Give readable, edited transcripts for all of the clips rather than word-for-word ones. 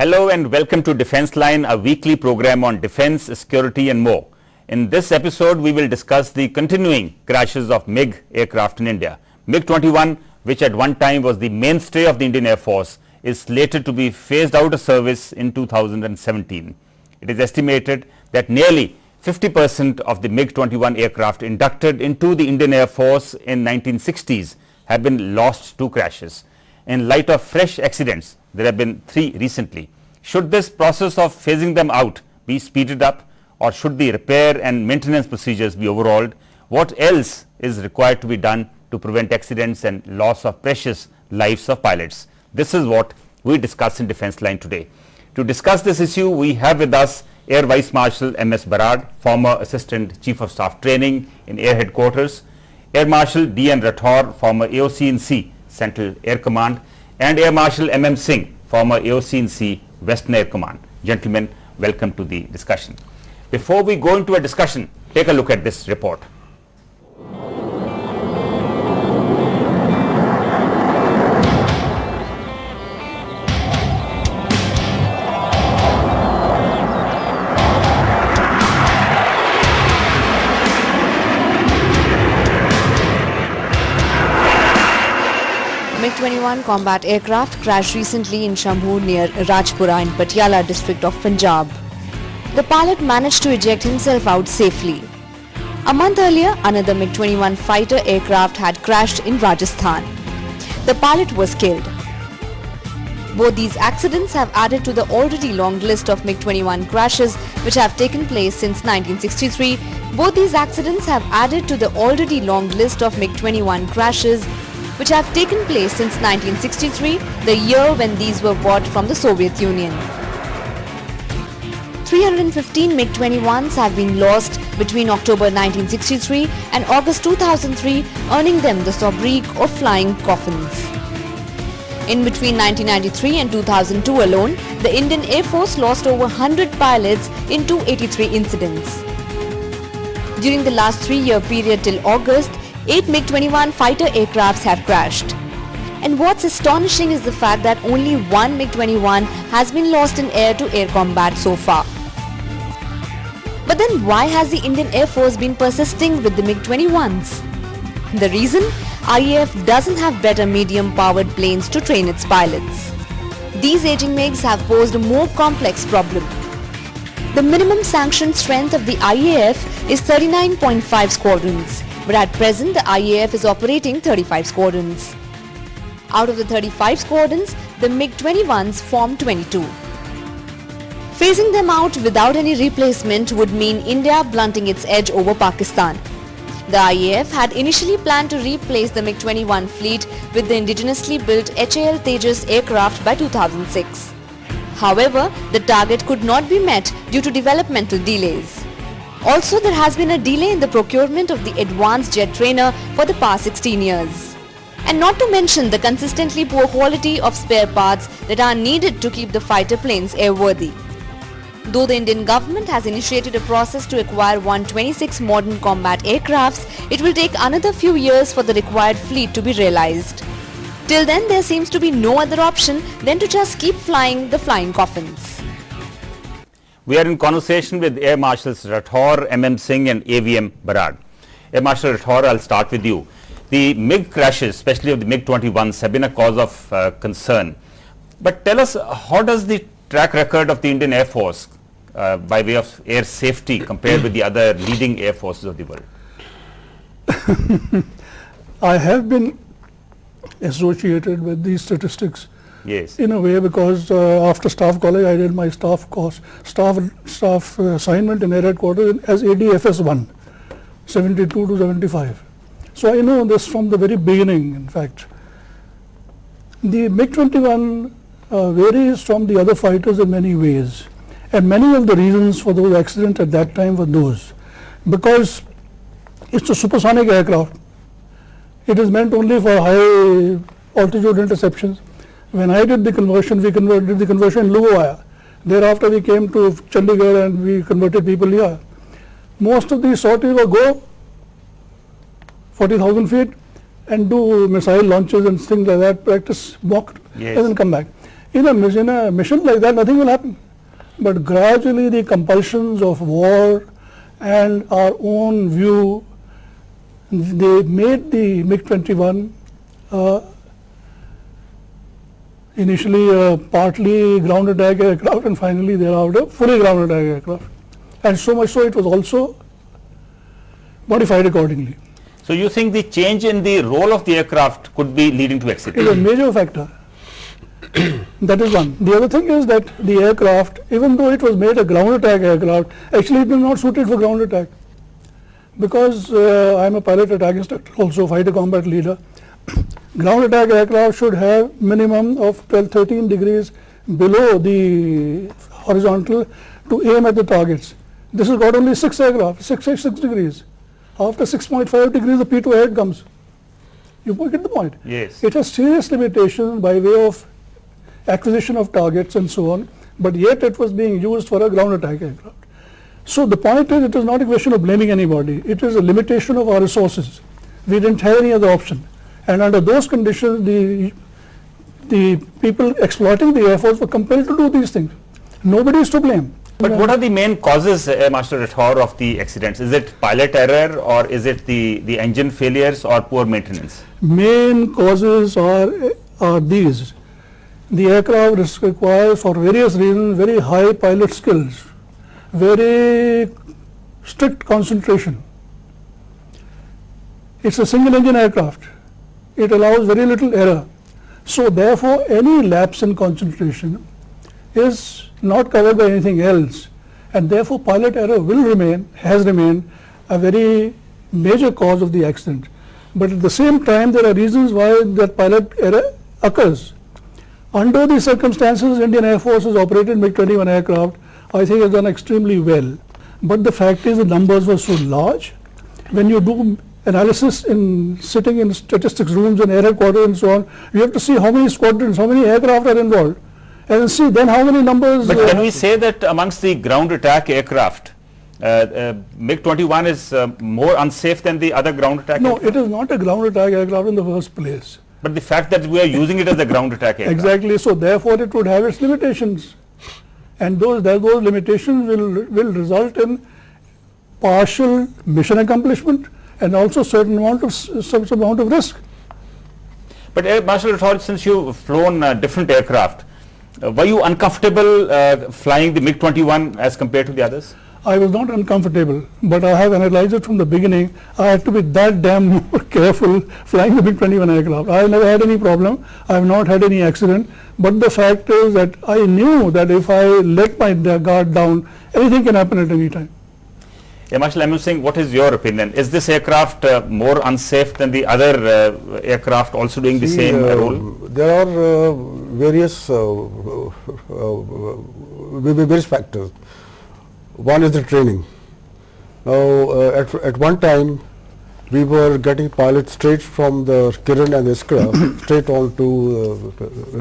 Hello and welcome to Defence Line, a weekly program on defence, security and more. In this episode, we will discuss the continuing crashes of MiG aircraft in India. MiG-21, which at one time was the mainstay of the Indian Air Force, is slated to be phased out of service in 2017. It is estimated that nearly 50% of the MiG-21 aircraft inducted into the Indian Air Force in 1960s have been lost to crashes. In light of fresh accidents, there have been 3 recently. Should this process of phasing them out be speeded up, or should the repair and maintenance procedures be overhauled? What else is required to be done to prevent accidents and loss of precious lives of pilots? This is what we discuss in Defence Line today. To discuss this issue, we have with us Air Vice Marshal M.S. Barad, former Assistant Chief of Staff Training in Air Headquarters, Air Marshal D.N. Rathore, former AOC-in-C, Central Air Command, and Air Marshal M.M. Singh, former AOC-in-C, Western Air Command. Gentlemen, welcome to the discussion. Before we go into a discussion, take a look at this report. MiG-21 combat aircraft crashed recently in Shambhu near Rajpura in Patiala district of Punjab. The pilot managed to eject himself out safely. A month earlier, another MiG-21 fighter aircraft had crashed in Rajasthan. The pilot was killed. Both these accidents have added to the already long list of MiG-21 crashes which have taken place since 1963. Both these accidents have added to the already long list of MiG-21 crashes which have taken place since 1963, the year when these were bought from the Soviet Union. 315 MiG-21s have been lost between October 1963 and August 2003, earning them the sobriquet of flying coffins. In between 1993 and 2002 alone, the Indian Air Force lost over 100 pilots in 283 incidents. During the last 3-year period till August, 8 MiG-21 fighter aircrafts have crashed. And what's astonishing is the fact that only 1 MiG-21 has been lost in air-to-air combat so far. But then why has the Indian Air Force been persisting with the MiG-21s? The reason? IAF doesn't have better medium-powered planes to train its pilots. These aging MiGs have posed a more complex problem. The minimum sanctioned strength of the IAF is 39.5 squadrons. But at present, the IAF is operating 35 squadrons. Out of the 35 squadrons, the MiG-21s form 22. Phasing them out without any replacement would mean India blunting its edge over Pakistan. The IAF had initially planned to replace the MiG-21 fleet with the indigenously built HAL Tejas aircraft by 2006. However, the target could not be met due to developmental delays. Also, there has been a delay in the procurement of the advanced jet trainer for the past 16 years. And not to mention the consistently poor quality of spare parts that are needed to keep the fighter planes airworthy. Though the Indian government has initiated a process to acquire 126 modern combat aircrafts, it will take another few years for the required fleet to be realized. Till then, there seems to be no other option than to just keep flying the flying coffins. We are in conversation with Air Marshals Rathore, M.M. Singh and AVM Barad. Air Marshal Rathore, I'll start with you. The MiG crashes, especially of the MiG-21s, have been a cause of concern. But tell us, how does the track record of the Indian Air Force by way of air safety compare with the other leading air forces of the world? I have been associated with these statistics. Yes. In a way, because after staff college, I did my staff course, staff assignment in Air Headquarters as ADFS 1, 72 to 75. So I know this from the very beginning, in fact. The MiG-21 varies from the other fighters in many ways. And many of the reasons for those accidents at that time were those. Because it's a supersonic aircraft. It is meant only for high altitude interceptions. When I did the conversion, we did the conversion in Lugowaya. Thereafter, we came to Chandigarh and we converted people here. Most of these sorties were go 40,000 feet and do missile launches and things like that, practice mock, and then come back. In a mission like that, nothing will happen. But gradually the compulsions of war and our own view, they made the MiG-21 initially partly ground attack aircraft, and finally thereafter fully ground attack aircraft. And so much so it was also modified accordingly. So you think the change in the role of the aircraft could be leading to accidents? It is a major factor. That is one. The other thing is that the aircraft, even though it was made a ground attack aircraft, actually it was not suited for ground attack. Because I am a pilot attack instructor, also fighter combat leader. Ground attack aircraft should have minimum of 12-13 degrees below the horizontal to aim at the targets. This has got only 6 aircraft, 6 degrees. After 6.5 degrees, the P2 head comes. You get the point? Yes. It has serious limitations by way of acquisition of targets and so on, but yet it was being used for a ground attack aircraft. So the point is, it is not a question of blaming anybody. It is a limitation of our resources. We didn't have any other option. And under those conditions, the people exploiting the Air Force were compelled to do these things. Nobody is to blame. But what are the main causes, Air Marshal Rathore, of the accidents? Is it pilot error, or is it the engine failures, or poor maintenance? Main causes are these. The aircraft requires, for various reasons, very high pilot skills, very strict concentration. It's a single engine aircraft. It allows very little error. So therefore, any lapse in concentration is not covered by anything else, and therefore pilot error will remain, has remained a very major cause of the accident. But at the same time, there are reasons why that pilot error occurs. Under these circumstances, Indian Air Force has operated MiG-21 aircraft, I think has done extremely well. But the fact is the numbers were so large. When you do analysis in sitting in statistics rooms and air headquarters and so on, you have to see how many squadrons, how many aircraft are involved, and see then how many numbers. But can we say that amongst the ground attack aircraft, MiG-21 is more unsafe than the other ground attack aircraft? No, it is not a ground attack aircraft in the first place. But the fact that we are using it as a ground attack aircraft. Exactly, so therefore it would have its limitations. And those limitations will result in partial mission accomplishment and also some amount of risk. But Air Marshal Rathore, since you've flown different aircraft, were you uncomfortable flying the MiG-21 as compared to the others? I was not uncomfortable, but I have analyzed it from the beginning. I had to be that damn more careful flying the MiG-21 aircraft. I have never had any problem. I have not had any accident. But the fact is that I knew that if I let my guard down, anything can happen at any time. Yeah, Marshal, I'm saying, what is your opinion? Is this aircraft more unsafe than the other aircraft also doing the same role? There are various factors. One is the training. Now, at one time, we were getting pilots straight from the Kiran and the Iskra, straight on to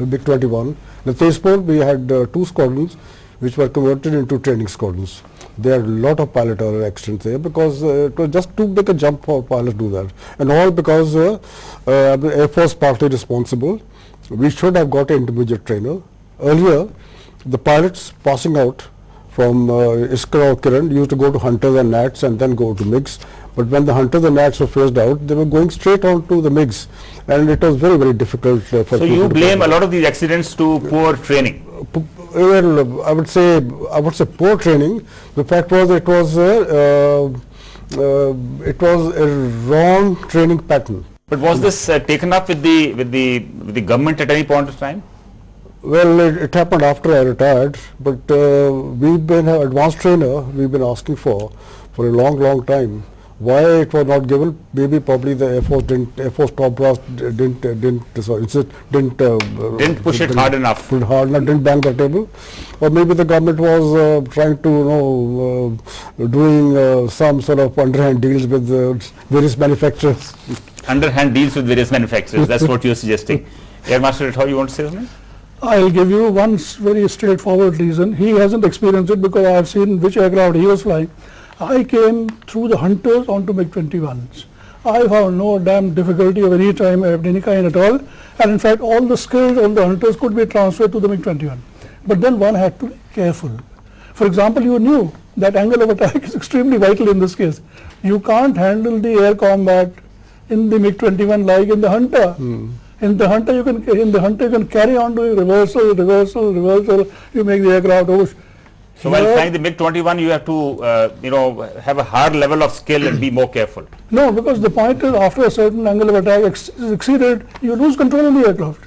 MiG-21. The Tezpur, we had 2 squadrons which were converted into training squadrons. There are a lot of pilot error accidents there because it was just too big a jump for pilots to do that. And all because the Air Force partly responsible. We should have got an intermediate trainer. Earlier, the pilots passing out from Iskra or Kiran used to go to Hunters and Nats and then go to MiGs. But when the Hunters and Nats were phased out, they were going straight on to the MiGs, and it was very, very difficult for people. So you blame a lot of these accidents to poor training? Well, I would say poor training. The fact was it was a wrong training pattern. But was this taken up with the government at any point of time? Well, it happened after I retired, but we've been an advanced trainer. We've been asking for a long time. Why it was not given? Maybe probably the Air Force top brass didn't push it hard enough. Didn't bang the table, or maybe the government was trying to doing some sort of underhand deals with various manufacturers. Underhand deals with various manufacturers. That's what you're suggesting. Air Marshal Rathore, you want to say something? I'll give you one very straightforward reason. He hasn't experienced it because I have seen which aircraft he was flying. I came through the Hunters onto MiG-21s. I found no damn difficulty of any time of any kind at all, and in fact all the skills of the hunters could be transferred to the MiG-21. But then one had to be careful. For example, you knew that angle of attack is extremely vital in this case. You can't handle the air combat in the MiG-21 like in the Hunter. In the Hunter you can carry on doing reversal, you make the aircraft over. So while flying the MiG-21, you have to, have a higher level of skill and be more careful. No, because the point is, after a certain angle of attack is exceeded, you lose control of the aircraft.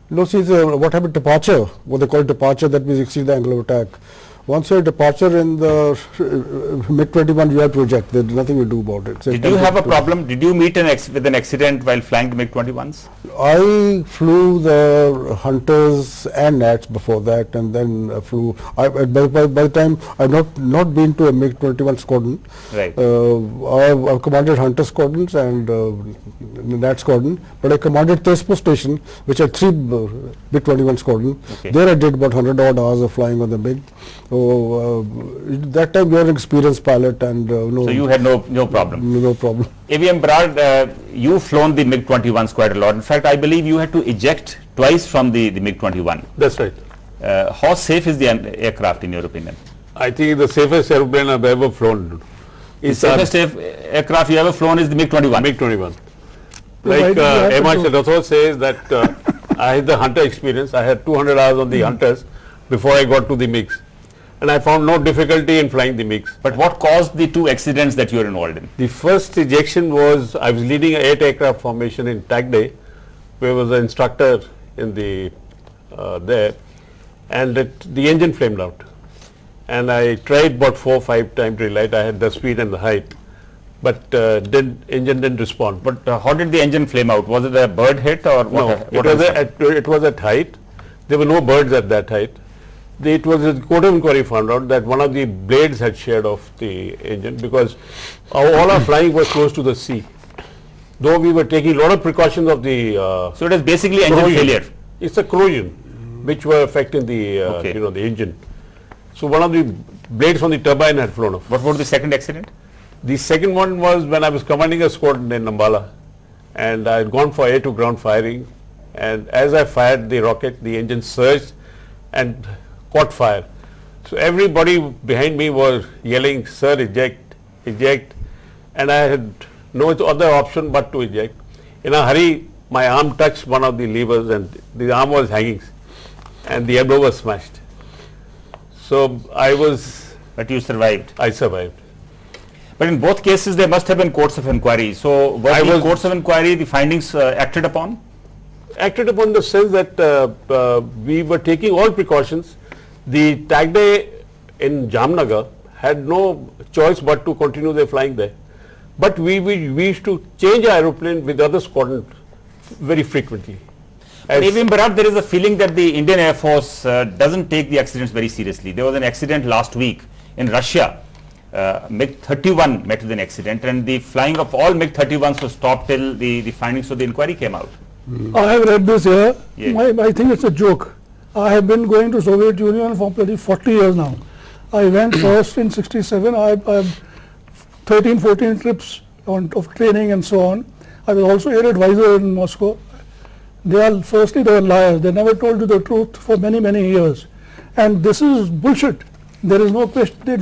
No, see, what happened departure, what they call departure, that means exceed the angle of attack. Once a departure in the MiG-21, you have to eject. There's nothing to do about it. So did you have a problem? Did you meet with an accident while flying the MiG-21s? I flew the Hunters and Nats before that, and then flew. By the time I've not been to a MiG-21 squadron. Right. I've commanded Hunter squadrons and Nat squadron, but I commanded Tespo station, which had 3 MiG-21 squadron. Okay. There I did about 100 odd hours of flying on the MiG. So that time you are an experienced pilot, and so you had no problem. No problem. AVM Brad, you've flown the MiG-21s quite a lot. In fact, I believe you had to eject twice from the MiG-21. That's right. How safe is the aircraft in your opinion? I think the safest airplane I've ever flown. The safest aircraft you ever flown is the MiG-21. MiG-21. Like M.I. Rathore says that I had the Hunter experience. I had 200 hours on the Hunters before I got to the MiGs. And I found no difficulty in flying the MiGs. But what caused the 2 accidents that you were involved in? The first ejection was, I was leading an 8 aircraft formation in TAG Day, where was an instructor in the there, and the engine flamed out. And I tried about 4 or 5 times to relight. I had the speed and the height, but engine didn't respond. But how did the engine flame out? Was it a bird hit or what? No, it was at height. There were no birds at that height. It was a court of inquiry found out that one of the blades had sheared off the engine, because all our flying was close to the sea. Though we were taking a lot of precautions of the so it is basically engine failure. It's a corrosion which were affecting the the engine. So one of the blades on the turbine had flown off. What was the second accident? The second one was when I was commanding a squadron in Ambala, and I had gone for air to ground firing, and as I fired the rocket, the engine surged and caught fire. So everybody behind me was yelling, "Sir, eject, eject," and I had no other option but to eject. In a hurry, my arm touched one of the levers and the arm was hanging, and the elbow was smashed. So But you survived. I survived. But in both cases there must have been courts of inquiry. So were the courts of inquiry, the findings acted upon? Acted upon the sense that we were taking all precautions. The TAG Day in Jamnagar had no choice but to continue their flying there. But we used to change our aeroplane with other squadrons very frequently. AVM Barat, there is a feeling that the Indian Air Force doesn't take the accidents very seriously. There was an accident last week in Russia. MiG-31 met with an accident, and the flying of all MiG-31s was stopped till the findings of the inquiry came out. I have read this here. Yeah. I think it's a joke. I have been going to Soviet Union for 40 years now. I went first in 67. I have 13, 14 trips of training and so on. I was also air advisor in Moscow. Firstly, they were liars. They never told you the truth for many, many years. And this is bullshit. There is no question. They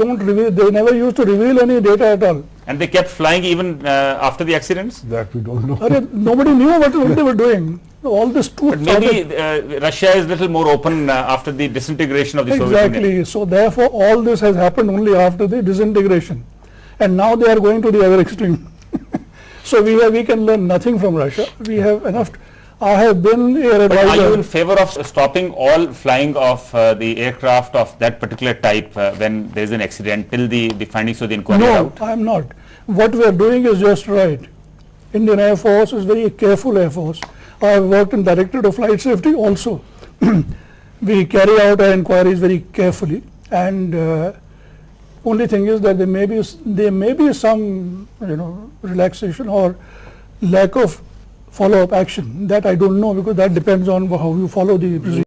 never used to reveal any data at all. And they kept flying even after the accidents? That we don't know. Nobody knew what they were doing. All this truth. But maybe Russia is a little more open after the disintegration of the Soviet Union. Exactly. So therefore, all this has happened only after the disintegration. And now they are going to the other extreme. So we can learn nothing from Russia. We have enough. I have been air advisor. But are you in favor of stopping all flying of the aircraft of that particular type when there is an accident till the findings of the inquiry are out? No, I am not. What we are doing is just right. Indian Air Force is very careful Air Force. I have worked in Directorate of Flight Safety also. We carry out our inquiries very carefully, and only thing is that there may be some relaxation or lack of follow-up action. That I don't know, because that depends on how you follow the procedure.